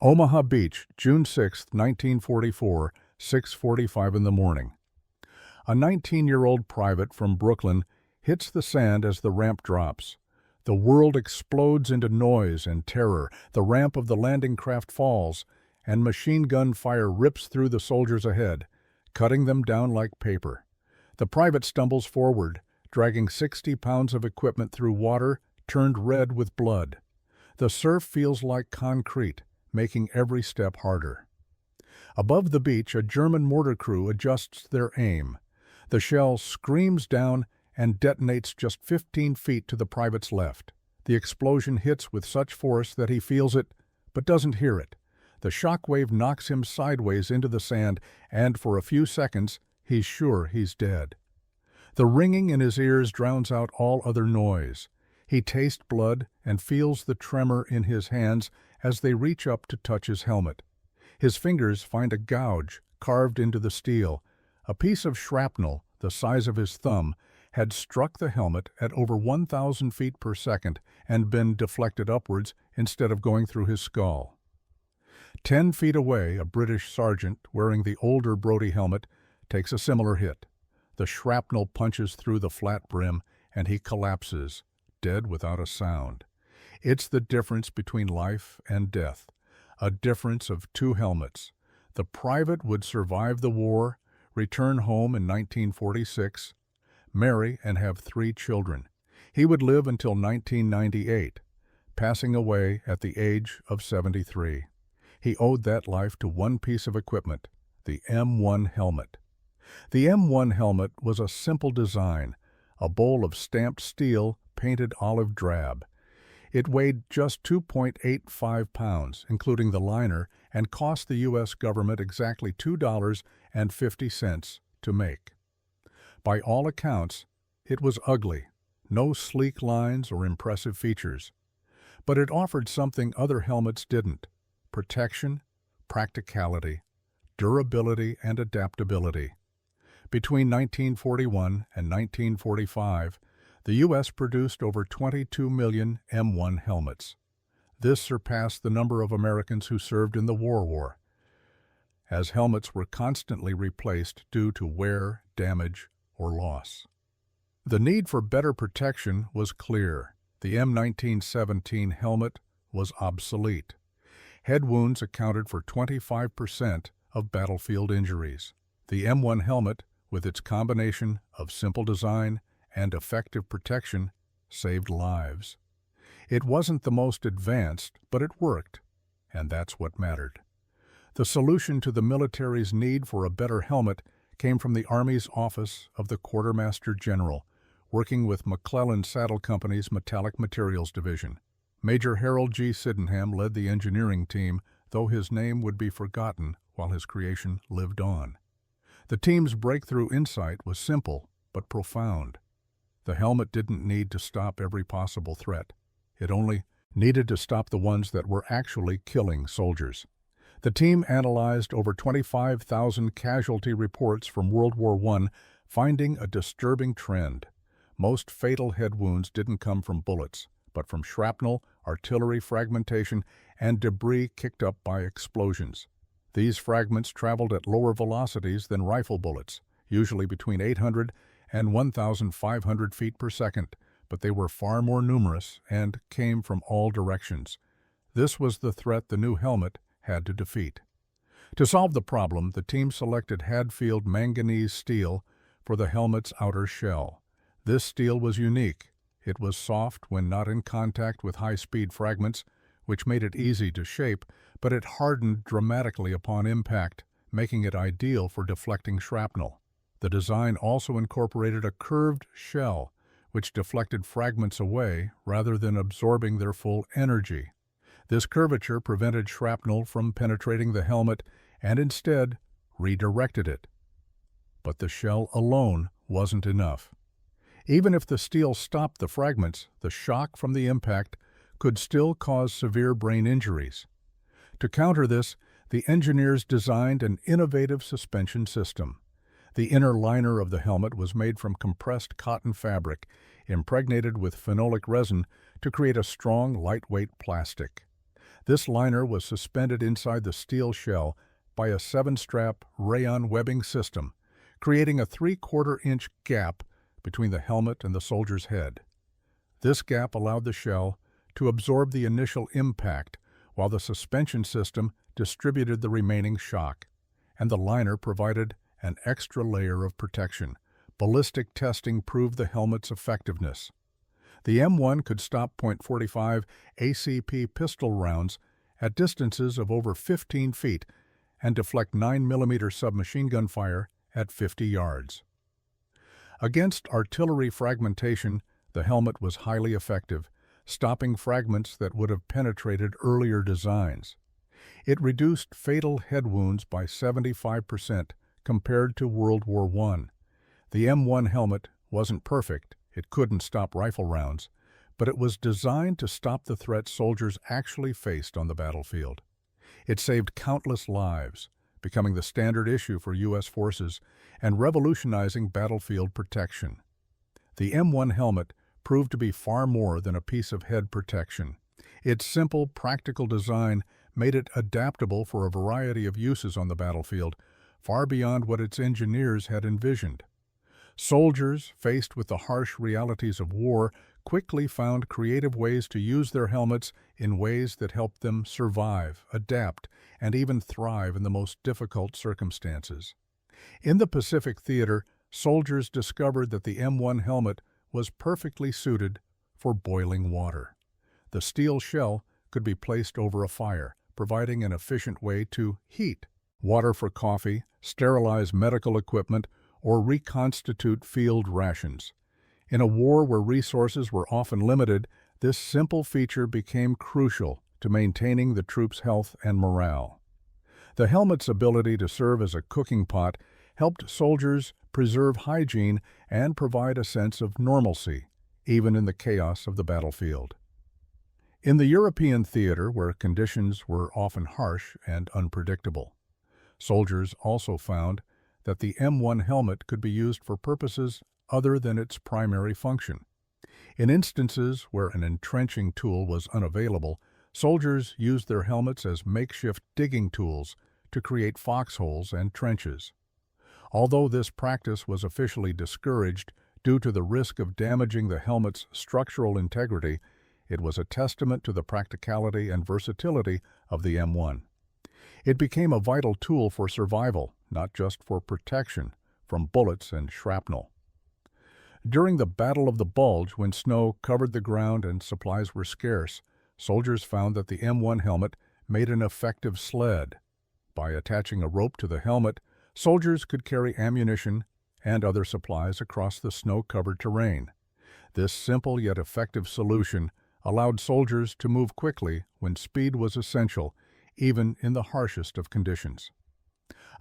Omaha Beach, June 6, 1944, 6:45 in the morning. A 19-year-old private from Brooklyn hits the sand as the ramp drops. The world explodes into noise and terror. The ramp of the landing craft falls, and machine gun fire rips through the soldiers ahead, cutting them down like paper. The private stumbles forward, dragging 60 pounds of equipment through water turned red with blood. The surf feels like concrete, making every step harder. Above the beach, a German mortar crew adjusts their aim. The shell screams down and detonates just 15 feet to the private's left. The explosion hits with such force that he feels it, but doesn't hear it. The shockwave knocks him sideways into the sand, and for a few seconds, he's sure he's dead. The ringing in his ears drowns out all other noise. He tastes blood and feels the tremor in his hands as they reach up to touch his helmet. His fingers find a gouge carved into the steel. A piece of shrapnel, the size of his thumb, had struck the helmet at over 1,000 feet per second and been deflected upwards instead of going through his skull. 10 feet away, a British sergeant wearing the older Brodie helmet takes a similar hit. The shrapnel punches through the flat brim and he collapses, dead without a sound. It's the difference between life and death, a difference of two helmets. The private would survive the war, return home in 1946, marry and have 3 children. He would live until 1998, passing away at the age of 73. He owed that life to one piece of equipment, the M1 helmet. The M1 helmet was a simple design, a bowl of stamped steel painted olive drab. It weighed just 2.85 pounds, including the liner, and cost the U.S. government exactly $2.50 to make. By all accounts, it was ugly, no sleek lines or impressive features. But it offered something other helmets didn't: protection, practicality, durability, and adaptability. Between 1941 and 1945, the U.S. produced over 22 million M1 helmets. This surpassed the number of Americans who served in the war, as helmets were constantly replaced due to wear, damage, or loss. The need for better protection was clear. The M1917 helmet was obsolete. Head wounds accounted for 25% of battlefield injuries. The M1 helmet, with its combination of simple design and effective protection, saved lives. It wasn't the most advanced, but it worked, and that's what mattered. The solution to the military's need for a better helmet came from the Army's Office of the Quartermaster General, working with McClellan Saddle Company's Metallic Materials Division. Major Harold G. Sydenham led the engineering team, though his name would be forgotten while his creation lived on. The team's breakthrough insight was simple but profound. The helmet didn't need to stop every possible threat. It only needed to stop the ones that were actually killing soldiers. The team analyzed over 25,000 casualty reports from World War I, finding a disturbing trend. Most fatal head wounds didn't come from bullets, but from shrapnel, artillery fragmentation, and debris kicked up by explosions. These fragments traveled at lower velocities than rifle bullets, usually between 800 and 1,500 feet per second, but they were far more numerous and came from all directions. This was the threat the new helmet had to defeat. To solve the problem, the team selected Hadfield manganese steel for the helmet's outer shell. This steel was unique. It was soft when not in contact with high-speed fragments, which made it easy to shape, but it hardened dramatically upon impact, making it ideal for deflecting shrapnel. The design also incorporated a curved shell, which deflected fragments away rather than absorbing their full energy. This curvature prevented shrapnel from penetrating the helmet and instead redirected it. But the shell alone wasn't enough. Even if the steel stopped the fragments, the shock from the impact could still cause severe brain injuries. To counter this, the engineers designed an innovative suspension system. The inner liner of the helmet was made from compressed cotton fabric, impregnated with phenolic resin to create a strong, lightweight plastic. This liner was suspended inside the steel shell by a 7-strap rayon webbing system, creating a 3/4-inch gap between the helmet and the soldier's head. This gap allowed the shell to absorb the initial impact, while the suspension system distributed the remaining shock, and the liner provided an extra layer of protection. Ballistic testing proved the helmet's effectiveness. The M1 could stop .45 ACP pistol rounds at distances of over 15 feet and deflect 9mm submachine gun fire at 50 yards. Against artillery fragmentation, the helmet was highly effective, stopping fragments that would have penetrated earlier designs. It reduced fatal head wounds by 75% compared to World War I. The M1 helmet wasn't perfect, it couldn't stop rifle rounds, but it was designed to stop the threat soldiers actually faced on the battlefield. It saved countless lives, becoming the standard issue for U.S. forces and revolutionizing battlefield protection. The M1 helmet proved to be far more than a piece of head protection. Its simple, practical design made it adaptable for a variety of uses on the battlefield, far beyond what its engineers had envisioned. Soldiers, faced with the harsh realities of war, quickly found creative ways to use their helmets in ways that helped them survive, adapt, and even thrive in the most difficult circumstances. In the Pacific Theater, soldiers discovered that the M1 helmet was perfectly suited for boiling water. The steel shell could be placed over a fire, providing an efficient way to heat water for coffee, sterilize medical equipment, or reconstitute field rations. In a war where resources were often limited, this simple feature became crucial to maintaining the troops' health and morale. The helmet's ability to serve as a cooking pot helped soldiers preserve hygiene and provide a sense of normalcy, even in the chaos of the battlefield. In the European theater, where conditions were often harsh and unpredictable, soldiers also found that the M1 helmet could be used for purposes other than its primary function. In instances where an entrenching tool was unavailable, soldiers used their helmets as makeshift digging tools to create foxholes and trenches. Although this practice was officially discouraged due to the risk of damaging the helmet's structural integrity, it was a testament to the practicality and versatility of the M1. It became a vital tool for survival, not just for protection from bullets and shrapnel. During the Battle of the Bulge, when snow covered the ground and supplies were scarce, soldiers found that the M1 helmet made an effective sled. By attaching a rope to the helmet, soldiers could carry ammunition and other supplies across the snow-covered terrain. This simple yet effective solution allowed soldiers to move quickly when speed was essential, even in the harshest of conditions.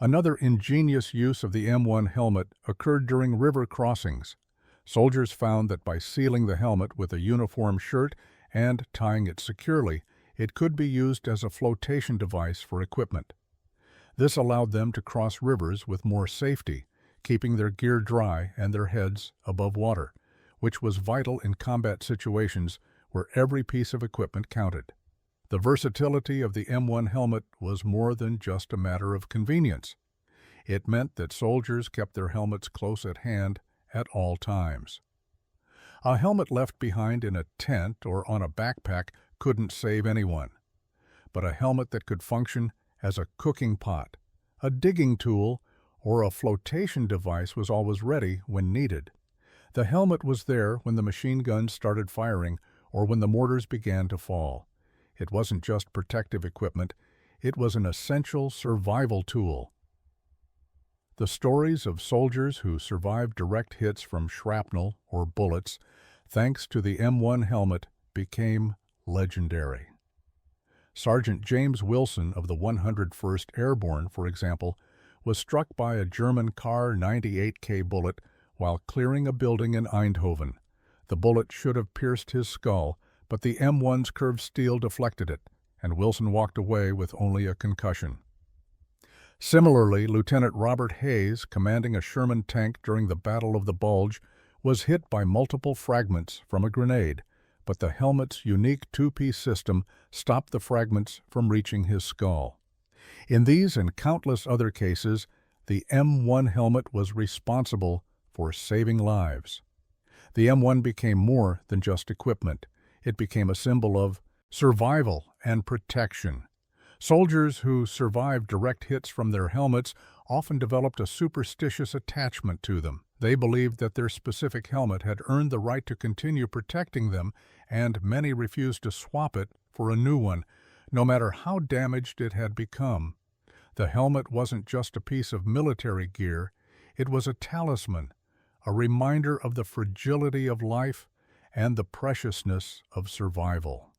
Another ingenious use of the M1 helmet occurred during river crossings. Soldiers found that by sealing the helmet with a uniform shirt and tying it securely, it could be used as a flotation device for equipment. This allowed them to cross rivers with more safety, keeping their gear dry and their heads above water, which was vital in combat situations where every piece of equipment counted. The versatility of the M1 helmet was more than just a matter of convenience. It meant that soldiers kept their helmets close at hand at all times. A helmet left behind in a tent or on a backpack couldn't save anyone, but a helmet that could function as a cooking pot, a digging tool, or a flotation device was always ready when needed. The helmet was there when the machine guns started firing or when the mortars began to fall. It wasn't just protective equipment, it was an essential survival tool. The stories of soldiers who survived direct hits from shrapnel or bullets, thanks to the M1 helmet, became legendary. Sergeant James Wilson of the 101st Airborne, for example, was struck by a German Kar 98K bullet while clearing a building in Eindhoven. The bullet should have pierced his skull, but the M1's curved steel deflected it, and Wilson walked away with only a concussion. Similarly, Lieutenant Robert Hayes, commanding a Sherman tank during the Battle of the Bulge, was hit by multiple fragments from a grenade, but the helmet's unique two-piece system stopped the fragments from reaching his skull. In these and countless other cases, the M1 helmet was responsible for saving lives. The M1 became more than just equipment. It became a symbol of survival and protection. Soldiers who survived direct hits from their helmets often developed a superstitious attachment to them. They believed that their specific helmet had earned the right to continue protecting them, and many refused to swap it for a new one, no matter how damaged it had become. The helmet wasn't just a piece of military gear, it was a talisman, a reminder of the fragility of life and the preciousness of survival.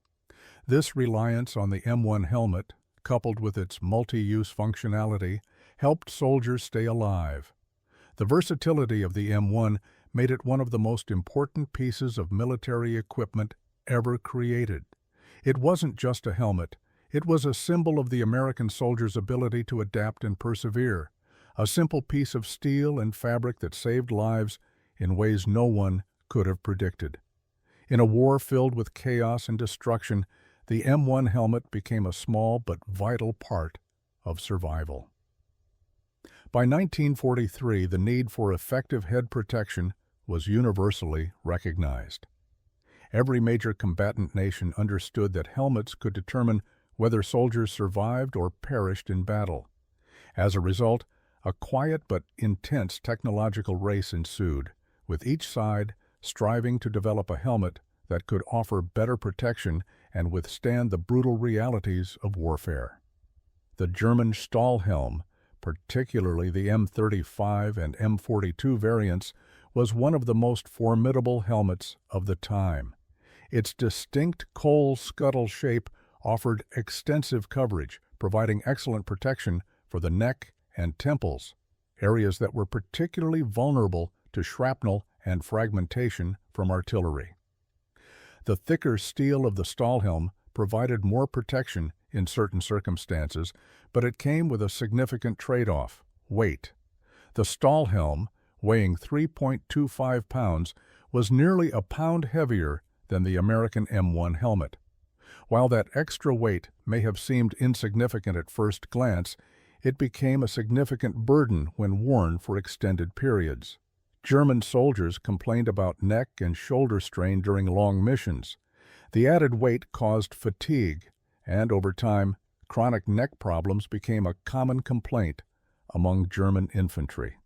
This reliance on the M1 helmet, coupled with its multi-use functionality, helped soldiers stay alive. The versatility of the M1 made it one of the most important pieces of military equipment ever created. It wasn't just a helmet, it was a symbol of the American soldier's ability to adapt and persevere, a simple piece of steel and fabric that saved lives in ways no one could have predicted. In a war filled with chaos and destruction, the M1 helmet became a small but vital part of survival. By 1943, the need for effective head protection was universally recognized. Every major combatant nation understood that helmets could determine whether soldiers survived or perished in battle. As a result, a quiet but intense technological race ensued, with each side striving to develop a helmet that could offer better protection and withstand the brutal realities of warfare. The German Stahlhelm, particularly the M35 and M42 variants, was one of the most formidable helmets of the time. Its distinct coal scuttle shape offered extensive coverage, providing excellent protection for the neck and temples, areas that were particularly vulnerable to shrapnel and fragmentation from artillery. The thicker steel of the Stahlhelm provided more protection in certain circumstances, but it came with a significant trade-off: weight. The Stahlhelm, weighing 3.25 pounds, was nearly a pound heavier than the American M1 helmet. While that extra weight may have seemed insignificant at first glance, it became a significant burden when worn for extended periods. German soldiers complained about neck and shoulder strain during long missions. The added weight caused fatigue, and over time, chronic neck problems became a common complaint among German infantry.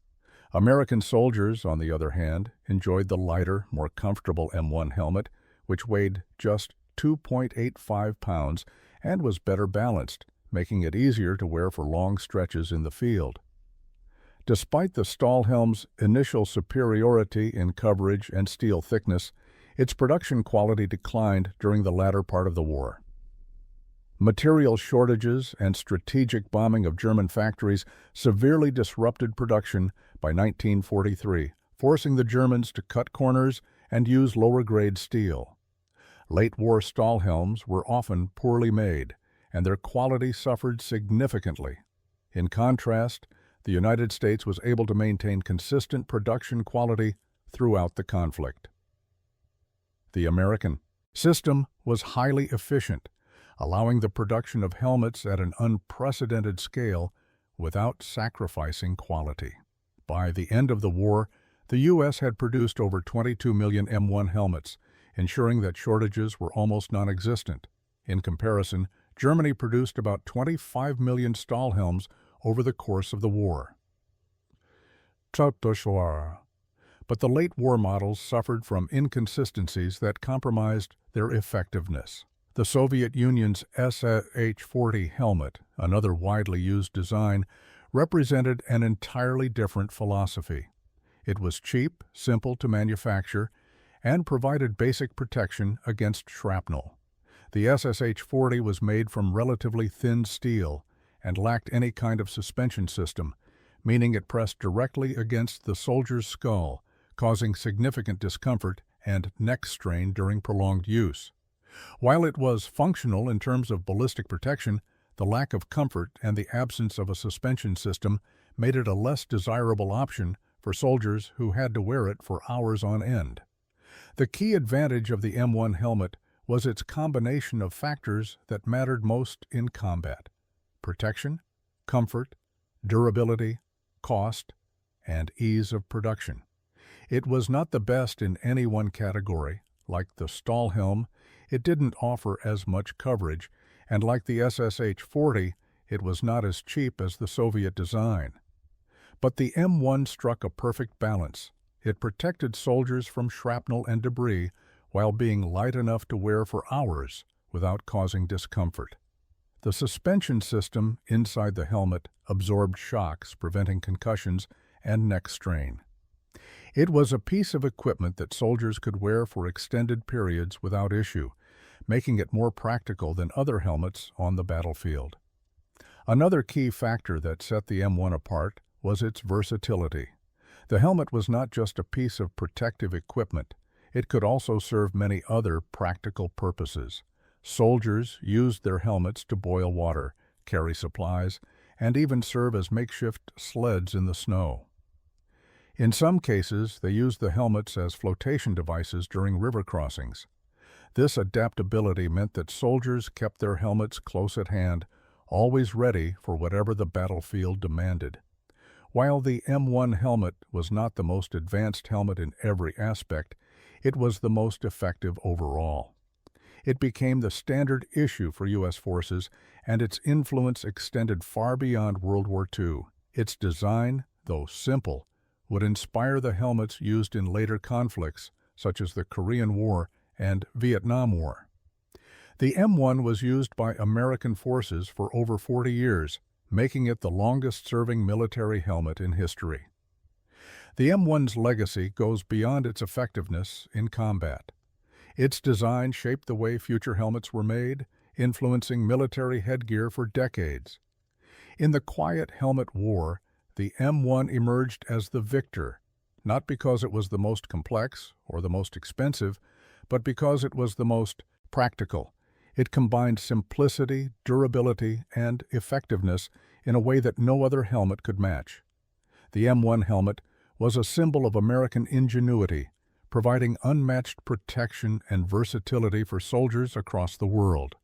American soldiers, on the other hand, enjoyed the lighter, more comfortable M1 helmet, which weighed just 2.85 pounds and was better balanced, making it easier to wear for long stretches in the field. Despite the Stahlhelm's initial superiority in coverage and steel thickness, its production quality declined during the latter part of the war. Material shortages and strategic bombing of German factories severely disrupted production by 1943, forcing the Germans to cut corners and use lower-grade steel. Late-war Stahlhelms were often poorly made, and their quality suffered significantly. In contrast, the United States was able to maintain consistent production quality throughout the conflict. The American system was highly efficient, allowing the production of helmets at an unprecedented scale without sacrificing quality. By the end of the war, the U.S. had produced over 22 million M1 helmets, ensuring that shortages were almost non-existent. In comparison, Germany produced about 25 million Stahlhelms over the course of the war. But the late war models suffered from inconsistencies that compromised their effectiveness. The Soviet Union's SSh-40 helmet, another widely used design, represented an entirely different philosophy. It was cheap, simple to manufacture, and provided basic protection against shrapnel. The SSh-40 was made from relatively thin steel and lacked any kind of suspension system, meaning it pressed directly against the soldier's skull, causing significant discomfort and neck strain during prolonged use. While it was functional in terms of ballistic protection, the lack of comfort and the absence of a suspension system made it a less desirable option for soldiers who had to wear it for hours on end. The key advantage of the M1 helmet was its combination of factors that mattered most in combat: protection, comfort, durability, cost, and ease of production. It was not the best in any one category. Like the Stahlhelm, it didn't offer as much coverage, and like the SSh-40, it was not as cheap as the Soviet design. But the M1 struck a perfect balance. It protected soldiers from shrapnel and debris while being light enough to wear for hours without causing discomfort. The suspension system inside the helmet absorbed shocks, preventing concussions and neck strain. It was a piece of equipment that soldiers could wear for extended periods without issue, making it more practical than other helmets on the battlefield. Another key factor that set the M1 apart was its versatility. The helmet was not just a piece of protective equipment. It could also serve many other practical purposes. Soldiers used their helmets to boil water, carry supplies, and even serve as makeshift sleds in the snow. In some cases, they used the helmets as flotation devices during river crossings. This adaptability meant that soldiers kept their helmets close at hand, always ready for whatever the battlefield demanded. While the M1 helmet was not the most advanced helmet in every aspect, it was the most effective overall. It became the standard issue for U.S. forces, and its influence extended far beyond World War II. Its design, though simple, would inspire the helmets used in later conflicts, such as the Korean War and Vietnam War. The M1 was used by American forces for over 40 years, making it the longest-serving military helmet in history. The M1's legacy goes beyond its effectiveness in combat. Its design shaped the way future helmets were made, influencing military headgear for decades. In the quiet helmet war, the M1 emerged as the victor, not because it was the most complex or the most expensive, but because it was the most practical. It combined simplicity, durability, and effectiveness in a way that no other helmet could match. The M1 helmet was a symbol of American ingenuity, providing unmatched protection and versatility for soldiers across the world.